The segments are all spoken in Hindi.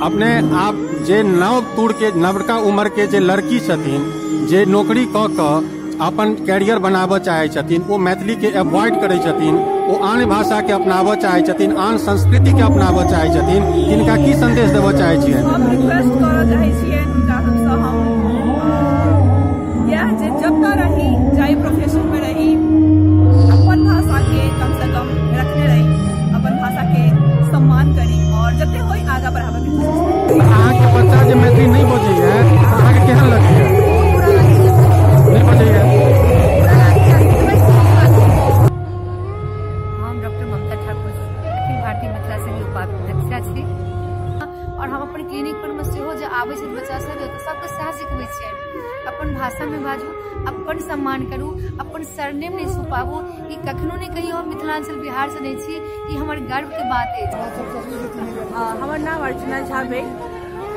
अपने आप जे नव तूर के नवका उम्र के जे लड़की छथिन जे नौकरी क के अपन कैरियर बनाबऽ चाहे छथिन, वो मैथिली के अवॉइड करे छथिन, वो आन भाषा के अपनाबऽ चाहे छथिन, आन संस्कृति के अपनाबऽ चाहे छथिन, तिनका की संदेश देबऽ चाहे छियै? हम रिक्वेस्ट करऽ चाहे छियै हुनका हमसँ हम यह जे जतऽ रही जाहि प्रोफेशन में रही अपन भाषा के कम से कम रखने रही, अपन भाषा के सम्मान करी और जते होई आगा बढ़ाबे के कोशिश करी। अहाँ के बच्चा जे मैथिली नहीं बजैया अहाँ के केहन लगैया? नहीं बजैया? हम डॉक्टर ममता ठाकुर अखिल भारतीय मिथिला संघ उपाध्यक्षा छी और हम अपन क्लिनिक पर में सेहो जे आबै छै बच्चा सब तऽ सबके सएह सिखबै छियै, अपन भाषा में बाजू, अपन सम्मान करू, अपन सरनेम नहीं छुपाबू। ई कखनो नहीं कहियो हम मिथिलांचल बिहार से नहीं छी, ई हमर गर्व के बात अछि। हमर नाम अर्चना झा भेल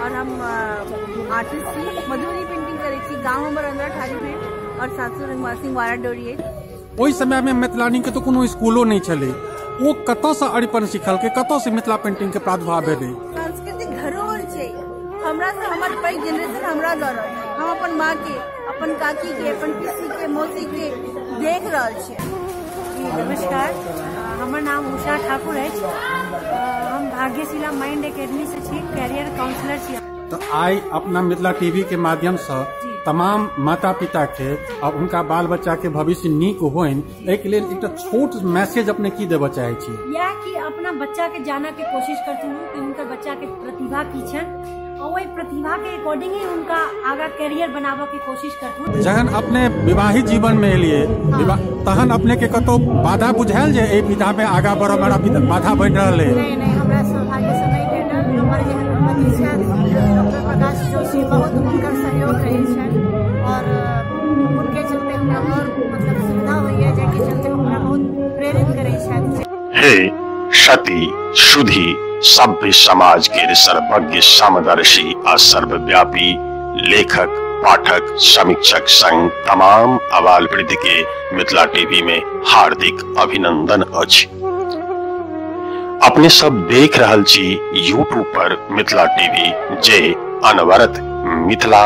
और हम आर्टिस्ट छी, मधुबनी पेंटिंग करे छी। गाँव हमर अंदर ठारी भेल और सासुर रंगवासी वारा डोरिये। ओहि समय में मिथिलानी के तो कोनो स्कूलो नहीं चले, वो कतऽ से अरिपन सिखल के, कतऽ से मिथिला पेंटिंग के प्रादुर्भाव भेलै? सांस्कृतिक धरोहर छै हमरा से, हमर पैघ जनरेशन हमरा दऽ रहल छै। हम अपन माँ के, अपन काकी के, अपन पिसी के, मौसी के देख रहल छियै। नमस्कार, हमर नाम उषा ठाकुर अछि, हम भाग्यशिला माइंड एकेडमी से छी, कैरियर काउंसलर छी। तो आई अपना मिथिला टीवी के माध्यम से तमाम माता पिता के और उनका बाल बच्चा के भविष्य नीक होइन, एहि लेल एकटा छोट मैसेज अपने की देबऽ चाहे छी? यह कि अपना बच्चा के जाना के कोशिश करती हूँ कि उनका बच्चा के प्रतिभा की छनि और वही प्रतिभा के अकॉर्डिंग ही उनका आगा कैरियर बनाबे के कोशिश करती हूँ। जहन अपने विवाहित जीवन में एलिए तहन अपने के कतो बाधा बुझायल जे एहि विधा में आगा बढ़ब में बाधा बनि रहल है? नहीं, हमरा सौभाग्य से नहीं भेटल। हमर जेहन पति छथि डॉक्टर प्रकाश जोशी, बहुत हुनकर सहयोग रहे छनि और उनके चलते हमरा और मतलब सुविधा होइए, जाके चलते हमरा बहुत प्रेरित करे छथि। हे सती शुद्धि सभ्य समाज के सर्वज्ञ समदर्शी आ सर्वव्यापी लेखक पाठक समीक्षक संग तमाम आबाल वृद्ध के मिथिला टीवी में हार्दिक अभिनंदन अछि। अपने सब देख रहल छी यूट्यूब पर मिथिला टीवी जे अनवरत मिथिला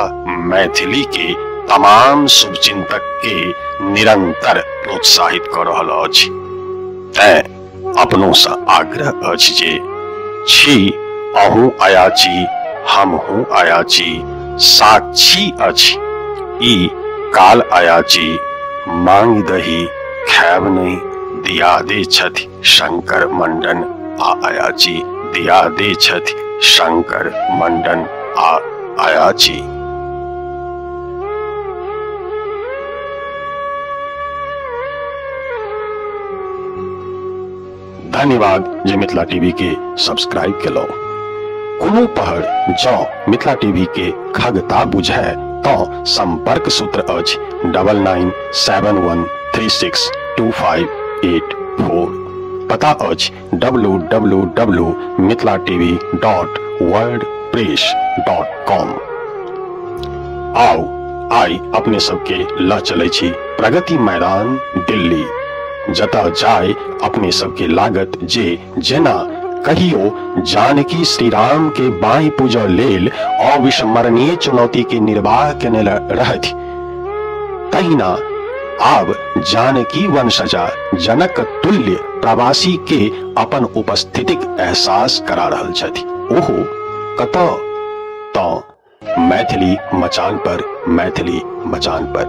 मैथिली के तमाम शुभचिंतक के निरंतर प्रोत्साहित कर रहल अछि। तैं अपनों से आग्रह अछि जे छी अहूँ अयाची हमहूँ अयाची, साक्षी अछि ई काल अयाची, मांग दही खैब नहीं, दिया दे छथि शंकर मंडन आ अयाची, दिया दे छथि शंकर मंडन आ अयाची। धन्यवाद जे मिथिला टीवी के सब्सक्राइब केलो। कोनो पहर जौ मिथिला टीवी के खगता बुझै तो संपर्क सूत्र अछि 9971362584। पता अछि www.mithilatv.wordpress.com। आओ आई अपने सबके ल चले छी प्रगति मैदान दिल्ली, जता जाय अपने सबके लागत जे जेना कहियो जानकी श्री राम के बाई पूजा लेल अविस्मरणीय चुनौती के निर्वाह केने रहथि, तहिना आब जानकी वंशजा जनक तुल्य प्रवासी के अपन उपस्थितिक एहसास करा रहल छथि। ओहो कतऽ तो मैथिली मचान पर, मैथिली मचान पर।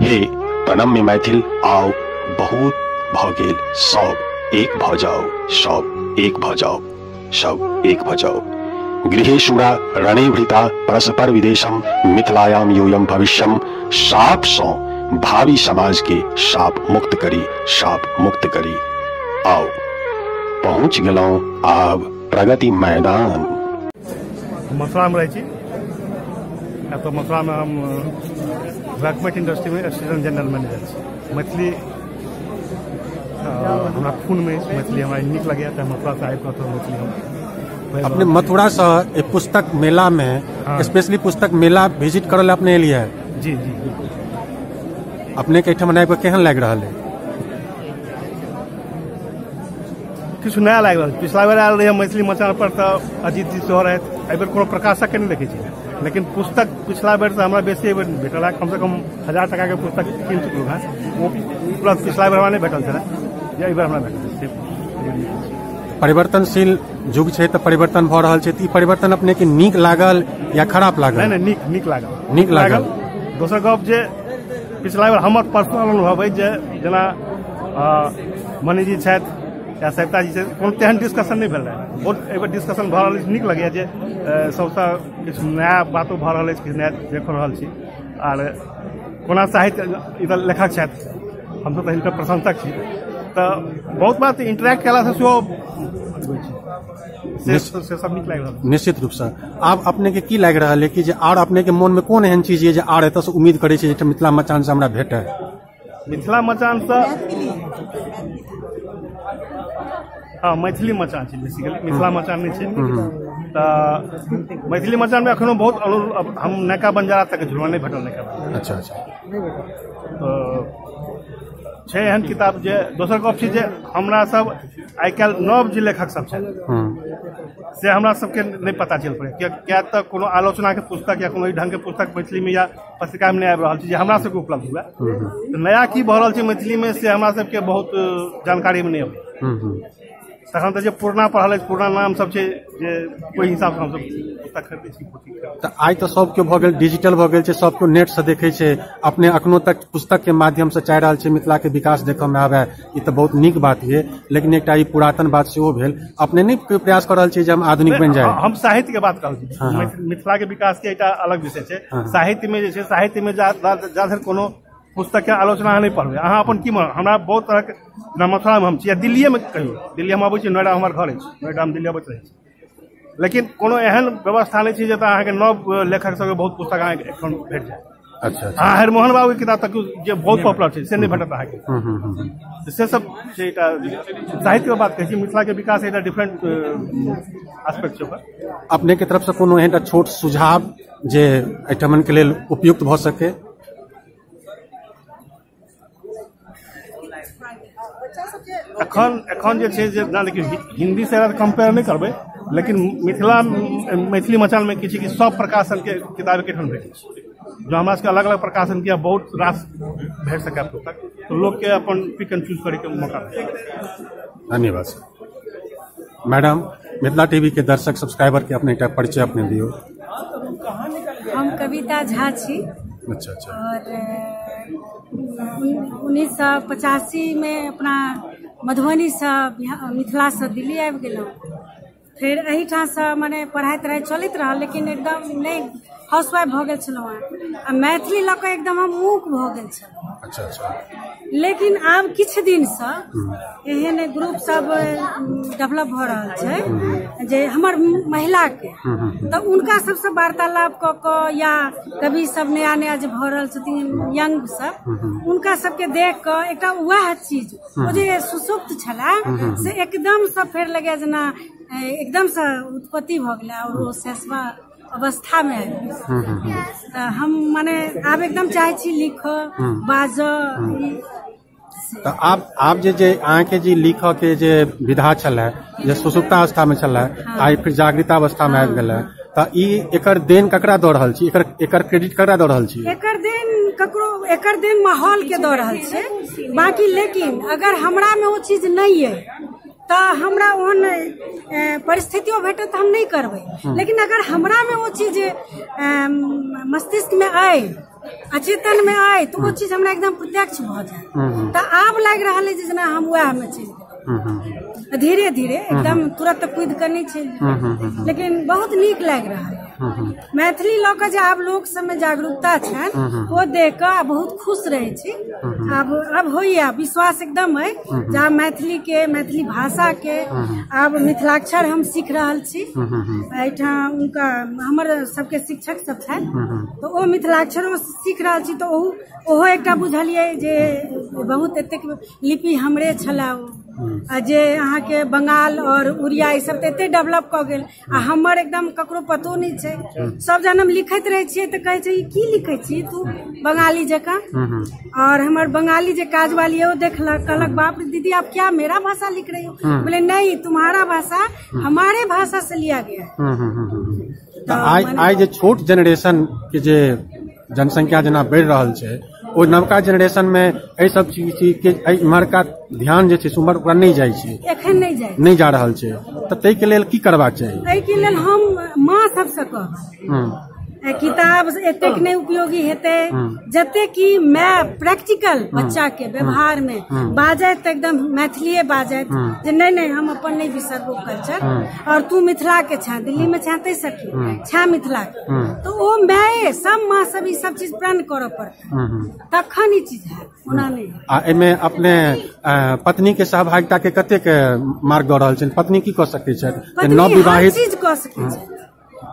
हे प्रणम्य मैथिल आओ, बहुत भ गेल सब एक भ जाओ, सब एक भ जाओ, सब एक भ जाओ। गृहेषुरा रणे वृता परस्पर विदेशम, मिथिलायाम यूयम भविष्यम। शाप सो भावी समाज के शाप मुक्त करी, शाप मुक्त करी। आओ पहुंच गेलौं आब प्रगति मैदान। मथुरा में रही तो मथुरा में हम वर्कमेट इंडस्ट्री में असिस्टेंट जनरल मैनेजर छी। मैथिली हमरा खून में मैथिली हमरा नीक लगे, मथुरा से आबि तो मैथिली हम अपने मथुरा से एक पुस्तक मेला में स्पेशली पुस्तक मेला विजिट करल अपने लिए? जी जी अपने के केहन लाग रहा है? किछु नया लागि रहल छै। पिछला बेर आयल रही मैथिली मचान पर तऽ अजीत जी सेहो रहथि, एहि बेर कोनो प्रकाशक के नहि देखै छी, लेकिन पुस्तक पिछला बेर से हमरा बेसी भेटल है, कम से कम 1000 टका के पुस्तक कीन चुकलू है, वो उपलब्ध पिछला बेर हमरा नहीं भेटल छलै, एहि बेर हमरा भेटल। परिवर्तनशील युग छै तऽ परिवर्तन भऽ रहल छै, तऽ ई परिवर्तन अपने के नीक लागल या खराब लागल? नहीं नीक लागल। दोसर गप जे पिछला बेर हमर पर्सनल अनुभव है जे जेना मणि जी छथि या सविता जी छथि, कोनो तेहन डिस्कशन नहीं भेल रहे, बहुत एहि बेर डिस्कशन भऽ रहल अछि, नीक लगैया जे सबसँ किछु नया बातो भऽ रहल अछि, किछु नया देख रहल छी। आर कोना साहित्य इधर लेखक छथि, हमसब तऽ हिनकर प्रशंसक छी, तऽ बहुत बात इंटरेक्ट कयला से सेहो से सब नीक लागि रहल। निश्चित रूप से आब अपने के की लागि रहल है कि जे आर अपने के मन में कोन एहन चीज है जे आर एतऽ से उम्मीद करे छै जे मिथिला मचान से हमरा भेटे? मिथिला मचान से हाँ मैथिली मचान छै बेसिकली, मिथिला मचान नहीं छै। तऽ मैथिली मचान में एखनो बहुत हम नयका बंजारा तक झुलवा नहीं भेटल नयका। अच्छा छै एहन किताब जे दोसर गप छै जे हमरा सब आइ काल्हि नव जे लेखक सब छै से हमरा सबके नहीं पता चल पड़े, क्या तक कोनो आलोचना के पुस्तक या कोनो ढंग के पुस्तक मैथिली में या पत्रिका में नहीं आबि रहल छै जे हमरा सबके उपलब्ध हुए। नया की भऽ रहल छै मैथिली में से हमरा सबके बहुत जानकारी में नहीं अबै। तखन तऽ जे पुरना पढ़ल अछि, पुरना नाम सब छै जे ओहि हिसाब से हम सब पुस्तक खरीदै छी। तऽ आइ तऽ सबके भऽ गेल डिजिटल भऽ गेल छै, सबके नेट से देखै छै, अपने अखनो तक पुस्तक के माध्यम से चाहि रहल छै मिथिला के विकास देखऽ में आवे, ई तऽ बहुत नीक बात है। लेकिन एकटा ई पुरातन बात सेहो भेल, अपने नहीं प्रयास कर रहल छी जे हम आधुनिक बनि जाए? हम साहित्य के बात कर रहल छी, मिथिला के विकास के एकटा अलग विषय छै। साहित्य में जे छै, साहित्य में जा धरि कोनो पुस्तक के आलोचना नहीं पढ़बै, अहाँ अपन की हमरा बहुत तरह के मथुरा में हम छी, दिल्ली में कहियो दिल्ली हम अबै छी, नोएडा हमर घर अछि, नोएडा में दिल्ली अबैत रहै छी, लेकिन कोनो एहन व्यवस्था नहीं छै जतऽ अहाँके नव लेखक सबके बहुत पुस्तक अहाँके एखन भेट जाए। अच्छा हाँ, हरिमोहन बाबू के किताब तक जे बहुत पॉपुलर छै से नहीं भेटत अहाँके। से सब छै एकटा साहित्य के बात कहै छी, मिथिला के विकास एकटा डिफरेंट एस्पेक्ट छै। अपने के तरफ से कोनो एहन छोट सुझाव जे एहिठमन के लेल उपयुक्त भऽ सके? एखन जे छै जे देखियौ हिंदी से कंपेयर नहीं करबै, लेकिन मैथिली मचान में किछु सब प्रकाशन के किताब के भेटै छै, जो हमरा सबके अलग अलग प्रकाशन के बहुत रास भेट सकै पुस्तक, तो लोग के अपन पिक एंड चूज करे के मौका मिले। धन्यवाद मैडम। मिथिला टीवी के दर्शक सब्सक्राइबर के अपने परिचय अपने दियो। हम कविता झा छी। अच्छा और 1985 में अपना मधुबनी से मिथिला से दिल्ली आबि गेलहुँ, फिर एहिठाम से माने पढ़ाई तढ़ाई चलैत रहल, लेकिन एकदम नहीं हाउसवाइफ भऽ गेल छलहुँ आ मैथिली लऽ कऽ एकदम हम मूक भऽ गेल छलहुँ। अच्छा लेकिन आब किछु दिन से एहन ग्रुप सब डेवलप भऽ रहल छै जे हमर महिला के, तऽ उनका सबसे वार्तालाप कऽ कऽ या कवि सब नया नया जे भऽ रहल छथिन यंग सब, उनका सबके देख कऽ एकटा वएह चीज ओ जे सुसुप्त छला से एकदम से फेर लगे जेना एकदम से उत्पत्ति भऽ गेलै और ओ शेषवा अवस्था में आबि गेल। हम माने आब एकदम चाहे छी लिख बाज। तो आप जे अहाँके जे लिखऽ के जे विधा छलै जे सुसुप्ता अवस्था में छलै, आई फिर जागृता अवस्था में आबि गेलै, तऽ ई एकर देन ककरा दऽ रहल छी, एकर क्रेडिट ककरा दऽ रहल छी? एकर देन ककरो, एकर देन माहौल के दऽ रहल छै बाकी। लेकिन अगर हमरा में वो चीज नहीं है तो हमरा ओहन परिस्थितियों भेटत हम नहीं करबै, लेकिन अगर हमरा में वो चीज मस्तिष्क में आए, अचेतन में आए, तो वो चीज हमरा एकदम प्रत्यक्ष भऽ जाए। तो आब लागि रहल है जेना हम वएह में चलि गेलहुँ, धीरे धीरे एकदम तुरंत कूद कर नहीं चलि, लेकिन बहुत नीक लागि रहल है। मैथिली लऽ कऽ जे आब लोक सबमे जागरूकता छनि ओ देख कऽ बहुत खुश रहै छी। अब होइया विश्वास एकदम है जे आब मैथिली भाषा के आब मिथिलाक्षर हम सीख रहल छी। एहिठाम उनका हमर सबके शिक्षक सब छथि, तो ओ मिथिलाक्षर सीख रहल छी, तो ओहो एकटा बुझलियै जे बहुत एतेक लिपि हमरे छलै जे अहाँ के बंगाल और उड़िया ई सब एते डेवलप क गेल आ हमर एकदम ककरो पतो नहीं छै। सब जन हम लिखैत रहे छियै तऽ कहै छै की लिखै छी तू बंगाली जकाँ। और हमर बंगाली जे काज वाली है वो देखलक, कहलक बाप रे दीदी आप क्या मेरा भाषा लिख रही हो? बोले नहीं, तुम्हारा भाषा हमारे भाषा से लिया गया है। आई जे छोट जनरेशन के जे जनसंख्या जना बढ़ि रहल छै, ओ नवका जनरेशन में एहि सब चीज के इम्हर का ध्यान जे छै उम्हर ओकरा नहीं जाइ छै, एखन नहीं जा रहल छै। तऽ ताहि के लेल की करबाक चाही? एहि के लेल हम माँ सबसे कहब किताब एतेक नहीं उपयोगी हेते जते कि मैं प्रैक्टिकल बच्चा के व्यवहार में बाजत तऽ एकदम मैथिलीए बाजत जे नहीं हम अपन नहीं बिसरबो कल्चर। और तू मिथिला के छा, दिल्ली में छा तै सकी छा मिथिला के, तो वो मैं सब माँ सब ई सब चीज प्रण करऽ पड़ता तखन ई चीज है, ओना नहीं। एहिमे अपने पत्नी के सहभागिता के कतेक मार्ग दऽ रहल छनि? पत्नी की कऽ सकै छथि? नव विवाहित चीज कऽ सकै छै।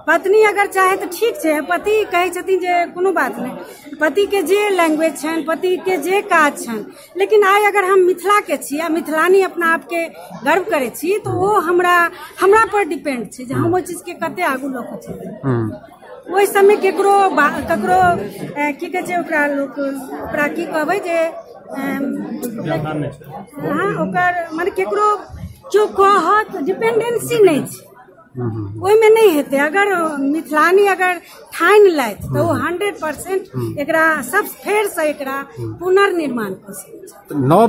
पत्नी अगर चाहे तो ठीक है, पति कहे छथिन जे कोनो बात नहीं, पति के जे लैंग्वेज छन, पति के जे काज छन, लेकिन आइ अगर हम मिथिला के छी आ मिथिलानी अपना आप के गर्व करे छी तो वो हमरा पर डिपेंड छै जे हम ओ चीज के कते आगू लऽ के चलबै। ओहि समय केकरो की कहे छै ओकरा की कहबै जे हाँ ओकर माने केकरो जो कहत डिपेंडेंसी नहीं छै, ओहिमे नहीं हेते। अगर मिथिलानी अगर ठानि लैत तो 100% एकरा सब फेर से एकरा पुनर्निर्माण कऽ सकै छै। नव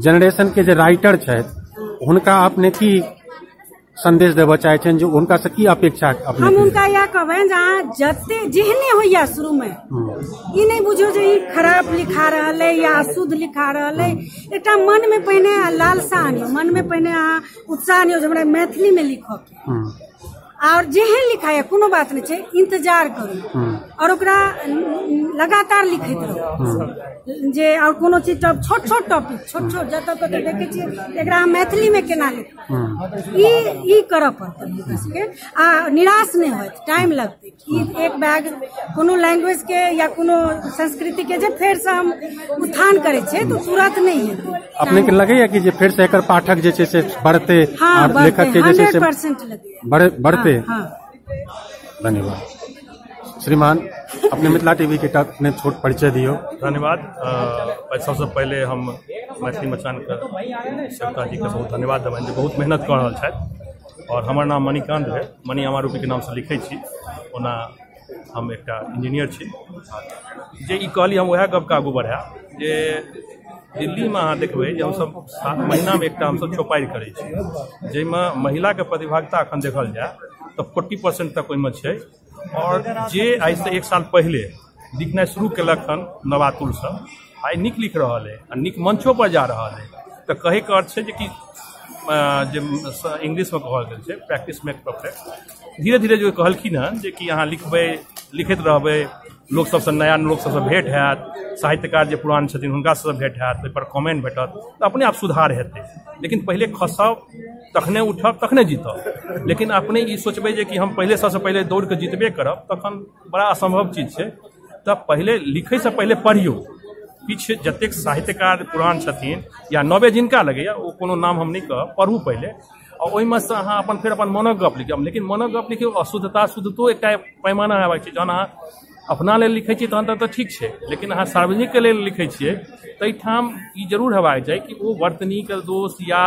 जनरेशन के जे राइटर छथि हुनका अपने की संदेश देबऽ चाहे छनि, जो उनका से की अपेक्षा? हम उनका यह कहबनि जहाँ जते जेहने होइया शुरू में ई नहीं बुझो जे ई खराब लिखा रहल है या अशुद्ध लिखा रहल है। एकटा मन में पहिने लालसा आनियो, मन में पहिने अहाँ उत्साह आनियो जे हमरा मैथिली में लिखऽ के, और जेहन लिखाया कोनो बात नहीं छै, इंतजार करू और ओकरा लगातार लिखैत रहू जे और कोनो चीज छोट छोट टॉपिक छोट जतऽ कतऽ देखे छियै एकरा हम मैथिली में केना लिखब ई करऽ पड़तै। आ निराश नहीं होत, टाइम लगतै कि एक बैग कोनो लैंग्वेज के या कोनो संस्कृति के जे फेर से हम उत्थान करे छै तो तुरंत नहीं हेतै। अपने के लगैया कि जे फेर से एकर पाठक जे छै से बढ़ते, लेखक के जे छै से 100% लगैया बढ़ते। धन्यवाद श्रीमान, अपने मिथिला टीवी के अपने छोट परिचय दियो। धन्यवाद। सबसे पहले हम मैथिली मचान के सेवका जी के बहुत धन्यवाद देबनि जे बहुत मेहनत कर रहल छथि। और हमर नाम मणिकांत है, मणि अमा रूपी के नाम से लिखै छी, ओना हम एकटा इंजीनियर छी। जे ई कहली हम वएह गप के आगू बढ़ा जे दिल्ली में अहाँ देखबै जे हमसब 7 महीना में एकटा हमसब चौपाई करै छी, जाहिमे महिला के प्रतिभागिता अखन देखल जाए तो 40% तक ओहिमे छै। और जे आइ से 1 साल पहले लिखनाइ शुरू केलक हन नवातुल सब, आइ नीक लिख रहल है आ नीक मंचो पर जा रहल है। तो कहे के अर्थ है जे कि इंग्लिश में कहल गेल छै प्रैक्टिस मेक परफेक्ट। धीरे धीरे जो कहलखिन हन जे कि अहाँ लिखबै, लिखैत रहबै, लोक सबसे नया लोक सबसे भेंट हैत, साहित्यकार जे पुरान छथिन हुनका सबसे भेंट हैत, ओहि पर कमेंट भेटत तऽ अपने आप सुधार हेतै। लेकिन पहले खसब तखने उठब तखने जीतब। लेकिन अपने ई सोचबै जे कि हम पहले सबसे पहले दौड़ के जीतबे करब तखन बड़ा असंभव चीज छै। तब पहले लिखै से पहले पढ़ियो, पीछे जतेक साहित्यकार पुरान छथिन या नवे जिनका लगैया ओ कोनो नाम हम नहीं कहब, पढ़ू पहले और ओहिमे से अहाँ अपन फेर अपन मनक गप लिखब। लेकिन मनक गप लिखियौ अशुद्धता शुद्धतो एकटा पैमाना हेबाक छै। जहन अहाँ अपना लेल लिखै छी तहन तऽ ठीक छै, लेकिन अहाँ सार्वजनिक के लेल लिखै छियै तऽ एहिठाम ई जरूर हेबाक चाही कि ओ वर्तनी के दोष या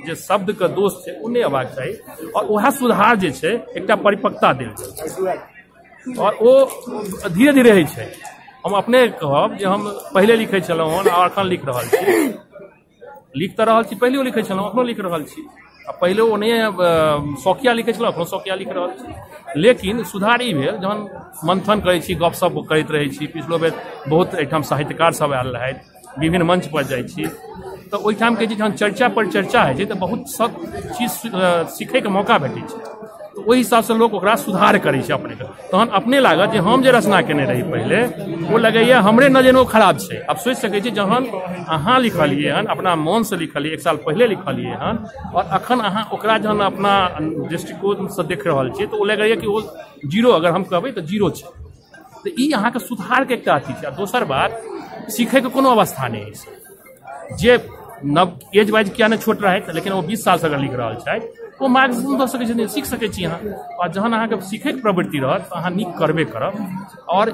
जे शब्द के दोष छै ओ नहि हेबाक चाही। और वएह सुधार जे छै एकटा परिपक्वता देल जाइ और ओ धीरे धीरे होइ छै। हम अपने कहब जे हम पहले लिखै छलहुँ हन और एखन लिख रहल छी, लिख तऽ रहल छी, पहिलेओ लिखै छलहुँ एखनो लिख रहल छी, आ पहले ओ नहीं शौकिया लिखै छलहुँ एखनो शौकिया लिख रहल छी। लेकिन सुधार ई भेल जहन मंथन करै छी, गपशप करैत रहै छी। पिछलो बेर बहुत एहिठाम साहित्यकार सब आयल रहथि, विभिन्न मंच पर जाइ छी तऽ ओहिठाम के जहन चर्चा पर चर्चा होइ छै तऽ बहुत सब चीज सीखै के मौका भेटै छै। तो ओहि हिसाब से लोग ओकरा सुधार करै छै अपने के। तहन अपने लागत जे हम जे रचना केने रही पहले वो लगैया हमरे नजरिमे खराब छै। अब सोचि सकै छी जहन अहाँ लिखलियै हन, अपना मन से लिखलियै, 1 साल पहले लिखलियै हन, और अखन अहाँ ओकरा जहन अपना दृष्टिकोण से देख रहल छियै तो ओ लगैया कि ओ जीरो, अगर हम कहबै तो जीरो छै। तो ई अहाँ के सुधार के एकटा अथी छै। दोसर बात, सीखै के कोनो अवस्था नहीं है। जे नव एज वाइज किया नहीं छोट रहे लेकिन वो 20 साल से अगर लिख रहा है वो मार्गदर्शन दे सकै छै, सीख सकै छी अहाँ। और जहन अहाँके सीखैके प्रवृत्ति रहत तऽ अहाँ नीक करबे करब। और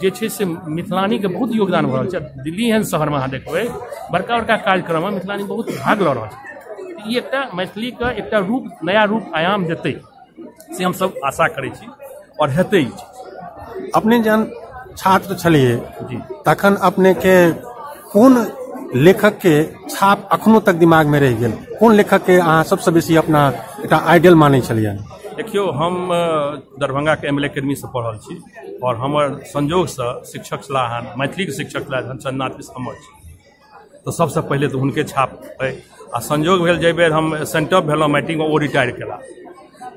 जे छै से मिथिलानीके बहुत योगदान भऽ रहल छै। दिल्ली एहन शहरमे अहाँ देखबै बड़का बड़का कार्यक्रममे मिथिलानी बहुत भाग लऽ रहल छै। ई एकटा मैथिलीके एकटा रूप, नया रूप आयाम देतै से हम सब आशा करै छी और हेतै। अपने जहन छात्र छलिए जी तखन अपने के कोन लेखक के छाप अखनो तक दिमाग में रह गेल? कोन लेखक के अहाँ सबसे बेसी अपना एकटा आइडियल मानै छलियै? देखियो हम दरभंगा के एमएल एकेडमी से पढ़ल छी और हमर संजोग से शिक्षक छलाह मैथिली के शिक्षक छलाह धनचंद्रनाथ मिश्र हमर छी। तो सबसे पहले तो हुनके छाप है। आ संजोग भेल जे बेर हम सेंटअप भेलहुँ मैट्रिक में ओ रिटायर केला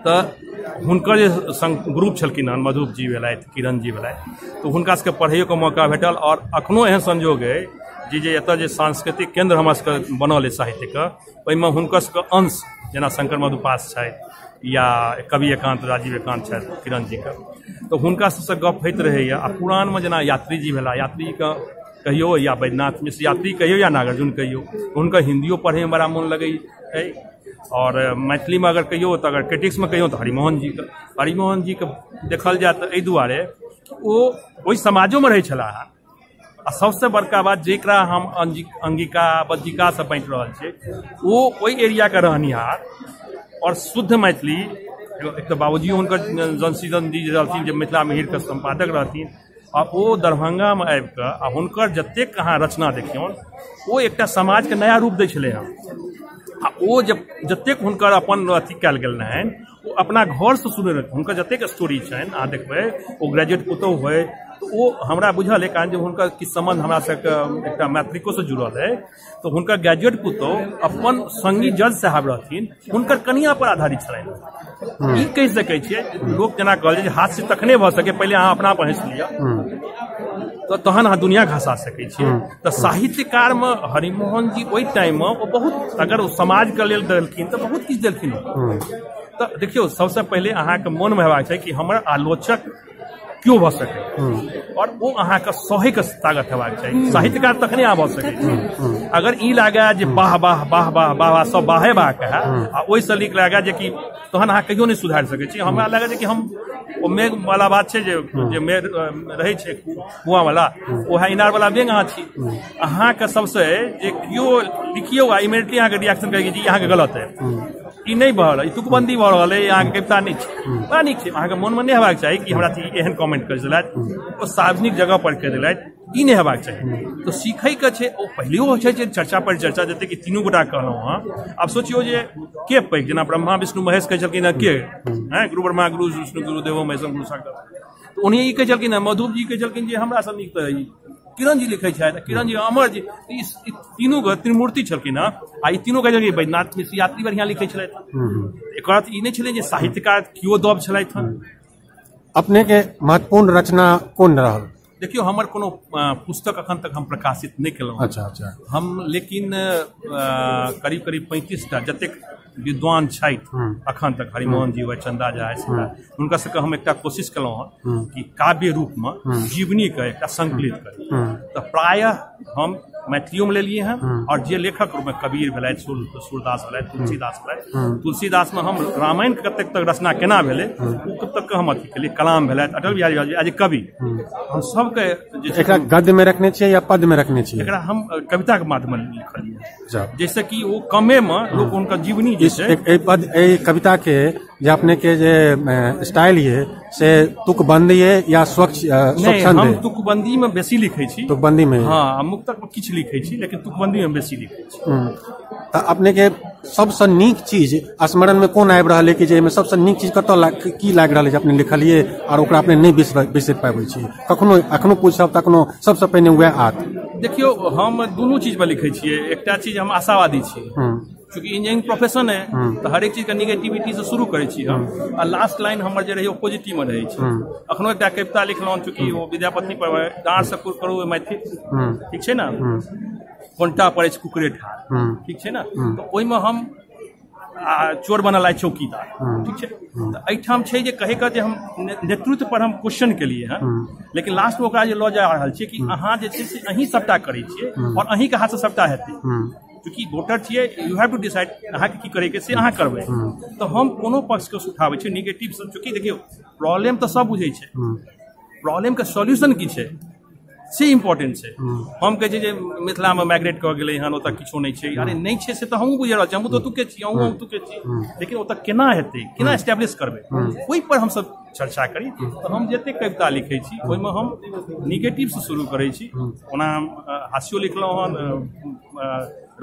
तऽ हुनकर जे ग्रुप छलखिन हन मधुप जी भेलथि, किरण जी भेलथि, तो हुनका सबके पढ़ैयोके मौका भेटल। और अखनो एहन संजोग है जे एतऽ जे सांस्कृतिक केंद्र हमरा सबके बनल है साहित्यके, ओहिमे हुनकर सबके अंश जेना शंकर मधुपास छथि या कवि एकांत राजीव एकांत छथि किरण जी के, तो हुनका सबसे गप होइत रहैया। आ पुराणमे जेना यात्री जी भेला, यात्री के कहियो या बैद्यनाथ मिश्र यात्री कहियो या नागार्जुन कहियो, हुनकर हिंदियो पढ़ैमे बड़ा मोन लगै है। और मैथिली में अगर कहियो तो अगर क्रिटिक्स में कहियो तो हरिमोहन जी के देखल जाए तो एहि दुआरे ओ ओहि समाजो में रहै छलाह। आ सबसे बड़का बात जेकरा हम अंगिका बज्जिका से बाँटि रहल छै वो ओहि एरिया के रहनिहार और शुद्ध मैथिली। एक तो बाबूजी हुनकर जनसीदन जी रहथिन जे मिथिला मिहिर के संपादक रहथिन, आ ओ दरभंगा में आबि कऽ आ हुनकर जतेक अहाँ रचना देखियौन ओ एकटा समाज के नया रूप दै छलै हँ। आ ओ जतेक हुनकर अपन अथी कयल गेल रहनि ओ अपना घर से शुरू रहै। हुनकर जतेक स्टोरी छनि अहाँ देखबै ओ ग्रेजुएट पुतौह होय तो ओ हमरा बुझल है कारण जे हुनकर किछु संबंध हमरा सबके एकटा मैट्रिको से जुड़ल है। तो हुनकर ग्रेजुएट पुतौह अपन संगी जज साहब रहथिन, हुनकर कनिया पर आधारित छलनि। ई कहि सकै छियै लोक जेना कहल जे हाथ से तखने भऽ सके पहिले अहाँ अपना पर हँसि लिअ तो तहन अहाँ दुनिया के हँसा सकै छियै। तऽ साहित्यकार में हरिमोहन जी ओहि टाइम में ओ बहुत अगर ओ समाज के लेल देलखिन तऽ बहुत किछु देलखिन। तऽ देखियौ सबसे पहिले अहाँके मोन में हेबाक छै कि हमर आलोचक क्यों भऽ सके और वो अहाँके सहे के ताकत हेबाक चाही। साहित्यकार तखने अहाँ भऽ सकै अगर ई लागे जे वाह वाह वाह वाह वाह सब बाहे बाह कहे आ ओहिसँ नीक लागे जे कि तहन अहाँ कहियो नहि सुधारि सकै छी। हमरा लागे जे कि हम ओ मेघ वाला बात छै जे मेघ रहै छै कुआं वाला ओहा इनार वाला बेंग अहाँ छी। अहाँके सबसे जे केओ लिखियौ आ इमीडिएटली अहाँके रिएक्शन करै जी अहाँके गलत है, ई नहीं भऽ रहल, ई तुकबंदी भऽ रहल है, अहाँके कविता नहीं छै बड़ा नीक छै। अहाँके मोन में नहीं हेबाक चाही कि हमरा एहन कमेंट कर देलथि ओ सार्वजनिक जगह पर कहि देलथि, ई नहीं हेबाक चाही। तो सीखै के छै ओ पहिलेओ होइ छै जे चर्चा पर चर्चा जते कि तीनू गोटा कहलहुँ हँ। आब सोचियो जे के पैघ जेना ब्रह्मा विष्णु महेश कहै छलखिन हँ के गुरु ब्रह्मा गुरु विष्णु गुरु देवो महेश्वरम गुरु साक्षात, तो उन्हीं ई कहै छलखिन हँ। मधुप जी कहै छलखिन जे हमरा सब नीक तऽ किरण जी लिखै छथि, किरण जी अमर जी तीनू गो त्रिमूर्ति छलखिन हँ। आ ई तीनू कहै छलखिन बैद्यनाथ मिश्र यात्री बढ़िया लिखै छलथि। एकर अर्थ ई नहि छलै जे साहित्यकार केओ दब छलथि हँ। अपने के महत्वपूर्ण रचना कोन रहल? देखियो हमर कोनो पुस्तक अखन तक हम प्रकाशित नहीं केलहुँ। अच्छा हम लेकिन करीब करीब 35टा जतेक विद्वान छथि अखन तक हरिमोहन जी व चंदा झा हुनका सबके हम एकटा कोशिश केलहुँ हँ कि काव्य रूप में जीवनी के एकटा संकलित करी। तो प्रायः हम मैथिलियों में लेलिए हैं और जे लेखक रूप में कबीर भेलथि, सूरदास भेलथि, तुलसीदास भेलथि। तुलसीदास में हम रामायण के कतेक तक रचना केना भेलै ओ तक हम अथी केलिए। कलाम भेलथि, अटल बिहारी वाजपेयी आज कवि हम सबके एकरा गद्य में रखने छियै या पद में रखने छियै? एकरा हम कविता के माध्यम में लिखलिए जैसे कि वो कमे में लोग उनका जीवनी जैसे कविता के जे अपने के जे स्टाइल ये से तुकबंदी है या स्वच्छंद? हम तुकबंदी में बेसी लिखे छी। तुकबंदी में? हाँ, मुक्तक में किछु लिखे छी लेकिन तुकबंदी में बेसी लिखे छी। अपने के सबसे नीक चीज स्मरण में कोन आबि रहल है कि जे सबसे नीक चीज कतौ की लागि रहल है अपने लिखलिए और ओकरा अपने नहीं बिसरि पाबै छी? कखनो अखनो पूछब तखनो सबसे पहिने वएह आत? देखियो हम दुनू चीज पर लिखे छियै। एकटा चीज हम आशावादी छी चूंकि इंजीनियरिंग प्रोफेशन है तो हर एक चीज के निगेटिविटी से शुरू करे छी हम आ लास्ट लाइन हमर जे रही पॉजिटिव में रहे छी। अखनो एकटा कविता लिखलहुँ चूंकि वो विद्यापति पर डाँट से करू मैथिल ठीक छै ना, कोनटा पड़े छै कुकरे ठार ठीक छै ना, तो ओहिमे हम चोर बनल आइ चौकीदार ठीक छै। तो एहिठाम छै जे कहे जे हम नेतृत्व पर हम क्वेश्चन केलिए हैं लेकिन लास्ट में ओकरा जे लऽ जा रहल छियै कि अहाँ जे छै से अहीं सबटा करै छियै और अहीं के हाथ से सबटा हेतै। चूँकि वोटर छियै, यू हैव टू डिसाइड अहाँके की करैके से अहाँ करबै। तो हम कोनो पक्षके उठाबै छी निगेटिव सब, चूँकि देखियौ प्रॉब्लम तो सब बुझै छै, प्रॉब्लम के सॉल्यूशन की छै से इम्पोर्टेंट छै। हम कहै छै जे मिथिला में माइग्रेट कऽ गेलै हन, ओतऽ किछो नहि छै, अरे नहि छै से तऽ हमहूँ बुझि रहल छी, हमहूँ तऽ तुके छी, अहूँ तुके छी, लेकिन ओतऽ केना हेतै, केना एस्टेब्लिश करबै, ओहि पर हमसब चर्चा करी। तऽ हम जतेक कविता लिखै छी ओहिमे हम निगेटिव से शुरू करै छी। ओना हम हास्यो लिखलहुँ हन,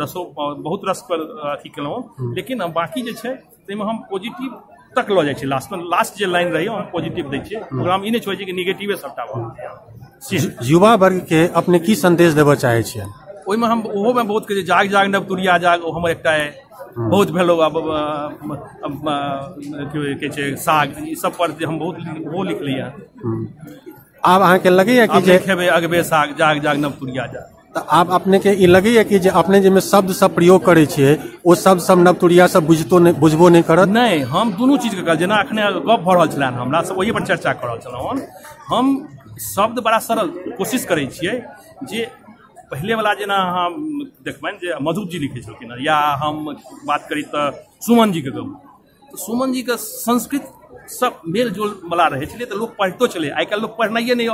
रसो बहुत रस पर अथी केलहुँ, लेकिन बाकी जे छै ताहिमे हम पॉजिटिव तक लऽ जाइ छी। लास्ट जे लाइन रही हम पॉजिटिव दै छियै, ओकरा हम ई नहि छोड़ै छियै कि निगेटिवे सबटा भऽ। युवा वर्ग के अपने की संदेश देबऽ चाहै छियै? ओहिमे हम ओहोमे बहुत कहै छै जाग जाग नव तुरिया जाग, ओ हमर एकटा बहुत भेलो। अब की कहै छै साग, ई सब पर हम बहुत ओहो लिखलियै। आब अहाँके लगैया कि जे खेबै अगबे साग, जाग जाग नव तुरिया जाग। तऽ आब अपने के ई लगैया कि जे अपने जाहिमे शब्द सब प्रयोग करै छियै ओ शब्द सब नवतुरिया सब बुझबो नहि करत? नहीं, हम दुनू चीज के जेना अखने गप भऽ रहल छलै, हमरा सब ओही पर चर्चा कऽ रहल छलहुँ हन। हम शब्द बड़ा सरल कोशिश करै छियै जे पहले वाला जेना हम देखबनि जे मधु जी लिखै छलखिन, या हम बात करी तऽ सुमन जी के कहू, तो सुमन जी के संस्कृत सब मेल जोल वाला रहै छलै, तऽ लोक पढ़ितो छलै। आइ काल्हि लोक पढ़नाइए नहि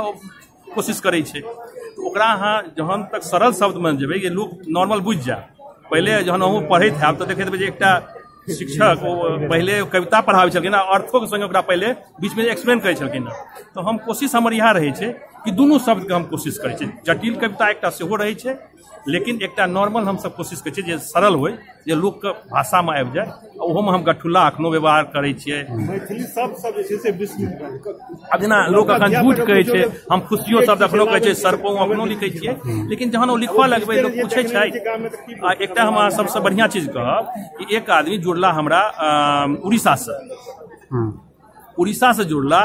कोशिश करै छै, तो ओकरा अहाँ जहन तक सरल शब्दमे जेबै कि लोक नॉर्मल बुझि जाए। पहिले जहन अहूँ पढ़ैत हैब तऽ देखैत हेबै जे एकटा शिक्षक ओ पहिले कविता पढ़ाबै छलखिन, अर्थों के संगे ओकरा पहिले बीच में एक्सप्लेन करै छलखिन। तो हम कोशिश हमर इएह रहै छै कि दुनू शब्दके हम कोशिश करै छी। जटिल कविता एकटा सेहो रहै छै, लेकिन एकटा नॉर्मल हमसब कोशिश करै छियै जे सरल होय, जे लोकके भाषामे आबि जाय। ओहोमे हम गठुल्ला अखनो व्यवहार करै छियै। मैथिली सब जे छै से विस्तृत। अब जेना लोक अखन झूठ कहै छै, हम खुशियो शब्द अखनो कहै छै, सरपो अखनो लिखै छियै, लेकिन जहन ओ लिखऽ लगबै लोक पूछै छै। एकटा हमरा सबसँ बढ़िया चीज कहब कि एक आदमी जुड़ला हमरा उड़ीसा से जुड़ला,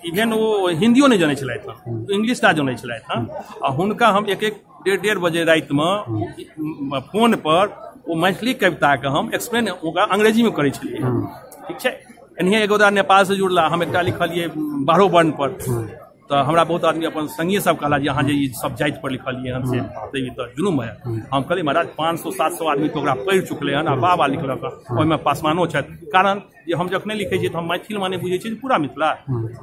इवन वो हिंदियो नहीं जानै छलथि हँ, इंग्लिश टा जानै छलथि हँ। आ हुनका हम एक डेढ़ बजे राति में फोन पर वो मैथिली कविता के हम एक्सप्लेन ओकरा अंग्रेजी में करै छलियै। ठीक छै। एनाहिए एगो नेपाल से जुड़ला, हम एकटा लिखलियै 12 वर्ण पर, तो हमरा बहुत आदमी अपन संगी सब कहला जे अहाँ जे ई सब जाति पर लिखलियै हन से तऽ जुलूम है। हम कहलियै महाराज 500-700 आदमी तो ओकरा पढ़ि चुकले हन, आ बाबा लिखलक, ओहिमे पासवानो छथि। कारण जे हम जखने लिखै छियै तऽ हम मैथिल माने बुझै छियै पूरा मिथिला,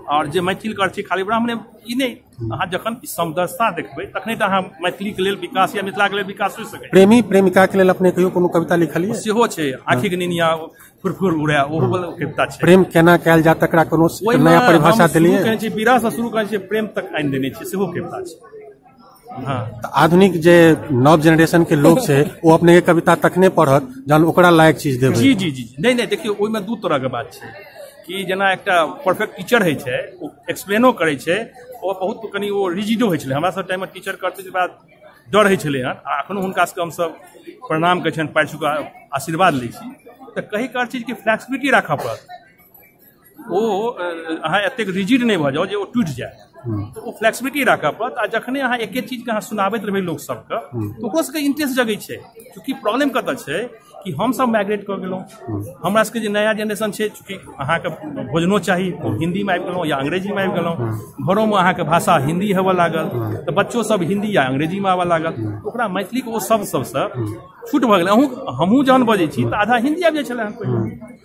और जे मैथिल कर छै खाली ब्राह्मणे ई नहि। अहाँ जखन समदर्शता देखबै तखने तऽ अहाँ मैथिली के लेल विकास या मिथिला के लेल विकास हो सकै। प्रेमी प्रेमिका के लेल अपने कहियो कोनो कविता लिखलियै? सेहो छै, आँखि के निनिया फुरफुर उड़े, ओहो कविता छै। प्रेम केना कयल जा तकरा कोनो नया परिभाषा देलियै? कहै छै विरह से शुरू करै छै, प्रेम तक आनि देने छै, सेहो कविता छै। हाँ, आधुनिक जे नव जनरेशन के लोग छै वो अपने के कविता तखने पढ़त जहन ओकरा लायक चीज देबै। जी जी जी, नहीं देखियौ ओहिमे दू तरह के बात छै कि जेना एकटा परफेक्ट टीचर होइ छै, ओ एक्सप्लेनो करै छै, ओ बहुत कनि ओ रिजिडो होइ छलै। हमरा सब टाइम में टीचर करते बाद डर होइ छलै हन, आ एखनो हुनका सबके हमसब प्रणाम करै छनि, पैर छू कऽ आशीर्वाद लै छी। तऽ कही कर चीज की फ्लेक्सिबिलिटी राखऽ पड़त। ओ अहाँ एतेक रिजिड नहि भऽ जाउ जे ओ टूटि जाए, तो वो फ्लेक्सिबिलिटी राखऽ पड़त। आ जखने अहाँ एके चीज के अहाँ सुनाबैत रहबै लोक सबके, तो ओकरो सबके इंटरेस्ट जगै छै। चूँकि प्रॉब्लम कतऽ छै कि हमसब माइग्रेट कऽ गेलहुँ, हमरा सबके जे नया जेनरेशन छै, चूँकि अहाँके भोजनो चाही, हिंदी में आबि गेलहुँ या अंग्रेजी में आबि गेलहुँ, घरों में अहाँके भाषा हिंदी हेबऽ लागल, तऽ बच्चो सब हिंदी या अंग्रेजी में आबऽ लागल, ओकरा मैथिली के ओ सब सबसँ छूट भऽ गेलै। हमहूँ जहन बजै छी तऽ आधा हिंदी आबि जाइ छलै हन पहिले,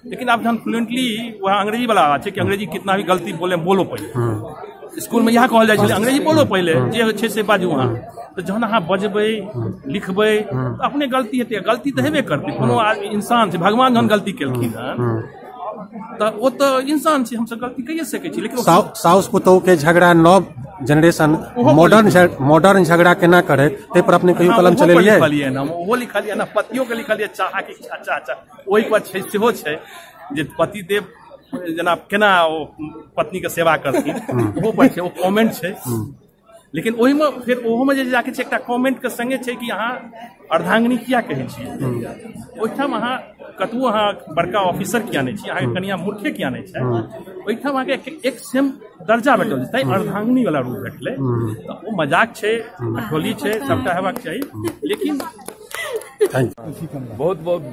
लेकिन आब जहन फ्लुएंटली वह अंग्रेजी वाला बात छै कि अंग्रेजी कितना भी गलती बोलो पहिले। स्कूल में इएह कहल जाइ छलै अंग्रेजी बोलो पहिले, जे छै से बाजू अहाँ। तो जहन अहाँ बजबै लिखबै तऽ अपने गलती हेतै, गलती तऽ हेबे करतै। कोनो आदमी इंसान छै, भगवान जहन गलती केलखिन हन तऽ ओ तऽ इंसान छै, हमसब गलती कहिए सकै छी। लेकिन साउस पुतोह के झगड़ा नव जनरेशन मॉडर्न झगड़ा केना करे ते पर अपने कहियो कलम चलेलियै? लिखलियै ना, ओहो लिखलियै ना, पतियो के लिखलियै, चाहा की अच्छा ओहि पर छै सेहो छै जे पति देव जेना केना ओ पत्नी के सेवा करथिन, ओहो पर छै, ओ कमेंट छै। लेकिन ओहि में फिर ओहो में जे जाके छै एकटा कमेंट के संगे छै कि अहाँ अर्धांगिनी किया कहै छियै, ओहिठाम अहाँ कतबो अहाँ बड़का ऑफिसर किया नहीं छी, अहाँके कनिया मूर्खे किया नहीं छै, ओहिठाम अहाँके एक सेम दर्जा भेटल छै, अर्धांगिनी वाला रूप भेटलै। तऽ ओ मजाक छै, ठोली छै, सबटा हेबाक चाही। लेकिन बहुत बहुत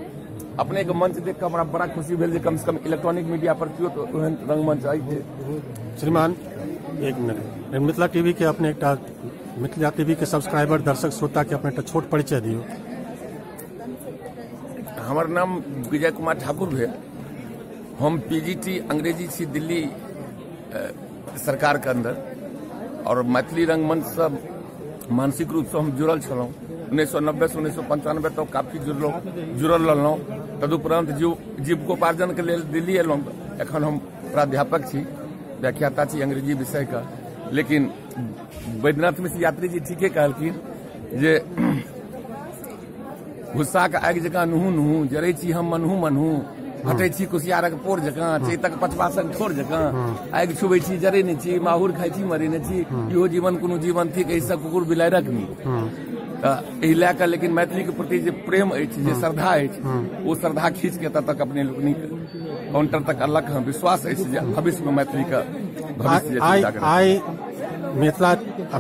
अपने के मंच देख के हमरा बड़ा खुशी भेल जे कम से कम इलेक्ट्रॉनिक मीडिया पर क्यों तो ओहन रंगमंच आई थे। श्रीमान एक मिनट, मिथिला टीवी के अपने एकटा मिथिला टीवी के सब्सक्राइबर दर्शक श्रोता के अपने छोट परिचय दियो। हमार नाम विजय कुमार ठाकुर है। हम पीजीटी अंग्रेजी छी दिल्ली सरकार के अंदर, और मैथिली रंगमंच से मानसिक रूप से हम जुड़ल छलौं। 1990 से 1995 तक काफी जुड़ल रहलौं। तदुपरांत जीविकोपार्जन के लिए दिल्ली एलौं। एखन हम प्राध्यापक छी, व्याख्याता छी अंग्रेजी विषय का। लेकिन बैद्यनाथ मिश्र यात्री जी ठीके कहलखिन जे गुस्सा के आगि जकाँ नुहू नुहू जरै छी हम मनहू मनहू, हटै छी कुशियारक पोर जकाँ, चैतक पचपासन ठोर जकाँ, आगि छुबै छी जरै नहि छी, माहुर खाइ छी मरै नहि छी, इहो जीवन कोनो जीवन थिक, एहिसँ कुकुर बिलाड़िक नहि। एहि लए कऽ लेकिन मैथिली के प्रति जे प्रेम अछि, जे श्रद्धा अछि, ओ श्रद्धा खींच के तक अपने लोकनि काउंटर तक अनलक हँ। विश्वास अछि जे भविष्य में मैथिली का आइ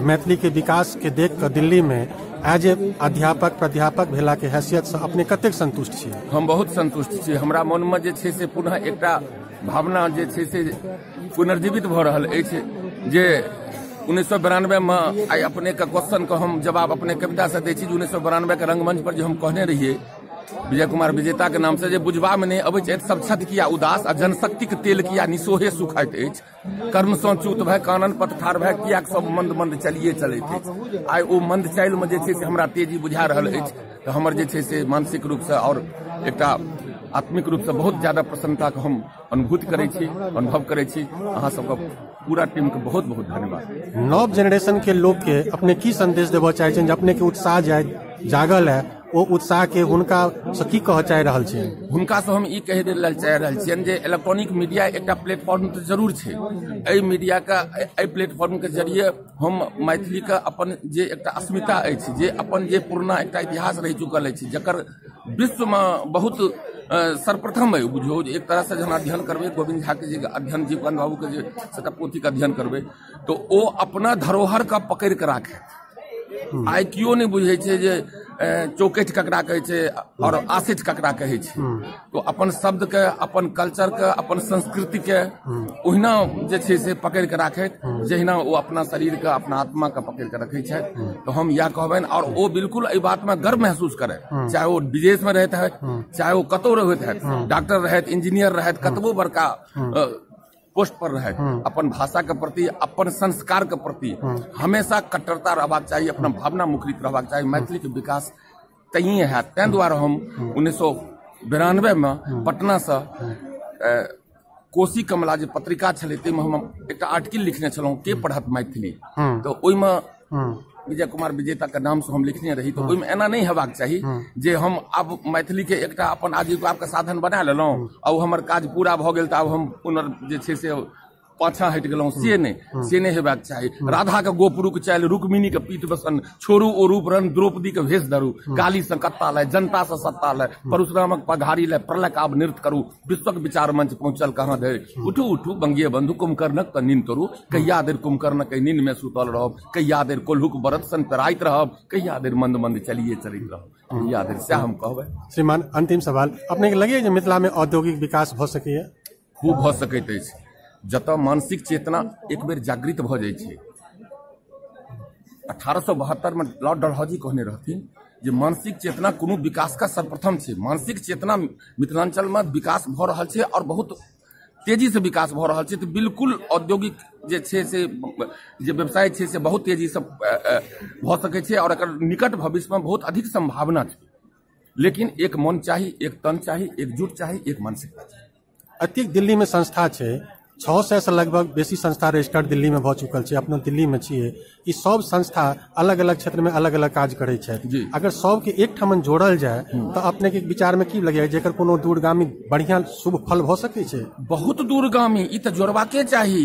मैथिली के विकास के देख कर दिल्ली में एज ए अध्यापक प्राध्यापक भेला के हैसियत से अपने कतेक संतुष्ट छियै? हम बहुत संतुष्ट छी। हमरा मन में जे छै से पुनः एकटा भावना जे छै से पुनर्जीवित भऽ रहल अछि जे 1992 में आई अपने का क्वेश्चन का हम जवाब अपने कविता से दै छी। 1992 के रंगमंच पर जो हम कहने रहिए विजय कुमार विजेता के नाम से जे बुझबा में नहीं अबैत अछि, सब छत किया उदास आ जनशक्ति के तेल किया निसोहे सुखाइत अछि, कर्म सँ च्युत भय कानन पथ ठाढ़ भय किया सब मंद मंद चलिए चलैत अछि। आई ओ मंद चालि में जे छै से हमरा तेजी बुझा रहल अछि। तो हमर जे छै से मानसिक रूप से और एकटा आत्मिक रूप से बहुत ज्यादा प्रसन्नता के हम अनुभूति करै छी, अनुभव करै छी। अहाँ सबके पूरा टीम के बहुत बहुत धन्यवाद। नव जेनरेशन के लोग के अपने की संदेश देबऽ चाहै छियै? अपने के उत्साह जागल है, ओ उत्साह के हुनका से की कहऽ चाहि रहल छियै? हुनका से हम ई कहि देल चाहि रहल छियनि जे इलेक्ट्रॉनिक मीडिया एकटा प्लेटफॉर्म तो जरूर छै। एहि मीडिया का एहि प्लेटफॉर्म के जरिए हम मैथिली का अपन जे एकटा अस्मिता अछि, जे अपन जे पुरना एकटा इतिहास रहि चुकल अछि, जकर विश्व में बहुत सर्वप्रथम है। बुझियो एक तरह से जहन अध्ययन करबै, गोविंद झा के जे अध्ययन, जीवन बाबू के जे सबटा पोथी के अध्ययन करबै, तो ओ अपना धरोहर का पकड़ के राखे। आई कियो नहीं बुझे छै जे चौकठ ककरा कहै छै और आसिठ ककरा कहै छै। तो अपन शब्द के, अपन कल्चर के, अपन संस्कृति के ओहिना जे छै से पकड़ के राखे, जहिना ओ अपना शरीर के, अपना आत्मा के पकड़ के रखे छै। तो हम यह कहबनि, और ओ बिल्कुल एहि बात में गर्व महसूस करे, चाहे वो विदेश में रहते है, चाहे वो कतौ रहते है, डॉक्टर रहत, इंजीनियर रहत, कतबो बड़का पोस्ट पर रहे, अपन भाषा के प्रति, अपन संस्कार के प्रति हमेशा कट्टरता रहबाक चाहिए, अपना भावना मुखरित रहबाक चाहिए। मैथिली के विकास तहिए है। तैं दुआरे हम 1992 में पटना से कोशी कमला जे पत्रिका छलै, ताहिमे हम एकटा आर्टिकल लिखने छलहुँ, के पढ़त मैथिली। तो ओहिमे विजय कुमार विजेता के नाम से हम लिखने रही। तो ओहिमे एना नहीं हेबाक चाही जे हम अब मैथिली के एकटा अपन आजीविका के साधन बना लेलहुँ, और हमर काज पूरा भऽ गेल तऽ अब हम पुनः जे छै से पाछा हटि गेलहुँ, से नहीं हेबाक चाही। राधा के गोपुरुक चालि, रुक्मिणी के पीठ बसन, छोड़ू ओ रूप रन, द्रौपदी के भेष धरू, काली से कत्ता लय, जनता से सत्ता लय, परशुरामक पघारी लय, प्रलय काब नृत्य करू, विश्वक विचार मंच पहुंचल कहाँ धरि, उठू उठू बंगिय बंधु कुंभकर्णक क नींद तोरू, कहिया देर कुंभकर्ण के नींद में सुतल रहब, कहिया देर कोल्हुक बरत सन पेराइत रहब, कहिया देर मंद मंद चलिए चलैत रहब, कहिया देर सएह हम कहबै। श्रीमान, अंतिम सवाल, अपने के लगे जे मिथिला में औद्योगिक विकास भऽ सकैए? खूब भऽ सकैत अछि। जतऽ मानसिक चेतना एक बेर जागृत भऽ जाइ छै। 1872 में लॉर्ड डलहौजी कहने रहथिन जे मानसिक चेतना कोनो विकास का सर्वप्रथम छै। मानसिक चेतना मिथिलांचल में विकास भऽ रहल छै, और बहुत तेजी से विकास भऽ रहल छै। तो बिल्कुल औद्योगिक जे छै से जे व्यवसाय छै से बहुत तेजी से भऽ सकै छै, और एकर निकट भविष्य में बहुत अधिक संभावना छै। लेकिन एक मन चाही, एक तन चाही, एकजुट चाही, एक मानसिकता चाही। अत्यधिक दिल्ली में संस्था छै, 600 से लगभग बेसी संस्था रजिस्टर्ड दिल्ली में भऽ चुकल छै। अपना दिल्ली में छियै, ई सब संस्था अलग अलग क्षेत्र में अलग अलग काज करै छै। अगर सबके एक ठमन जोड़ल जाए तो अपने के विचार में की लगैया जेकर कोनो दूरगामी बढ़िया शुभ फल भऽ सकै छै? बहुत दूरगामी, ई तऽ जोड़बाके चाही।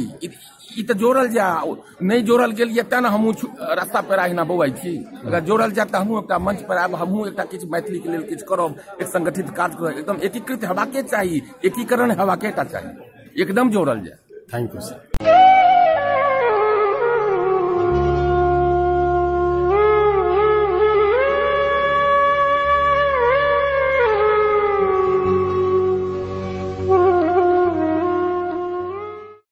ई तऽ जोड़ल जाए, नहीं जोड़ल गेल ये तें हमहूँ रास्ता पेरा हिना बौआइ छी। अगर जोड़ल जाए तऽ हमहूँ एकटा मंच पर आयब, हमहूँ एकटा किछु मैथिली के लेल किछु करब, एक संगठित काज करब। एकदम एकीकृत हेबाके चाही, एकीकरण हेबाके टा चाही, एकदम जोड़ल जाए। Thank you sir.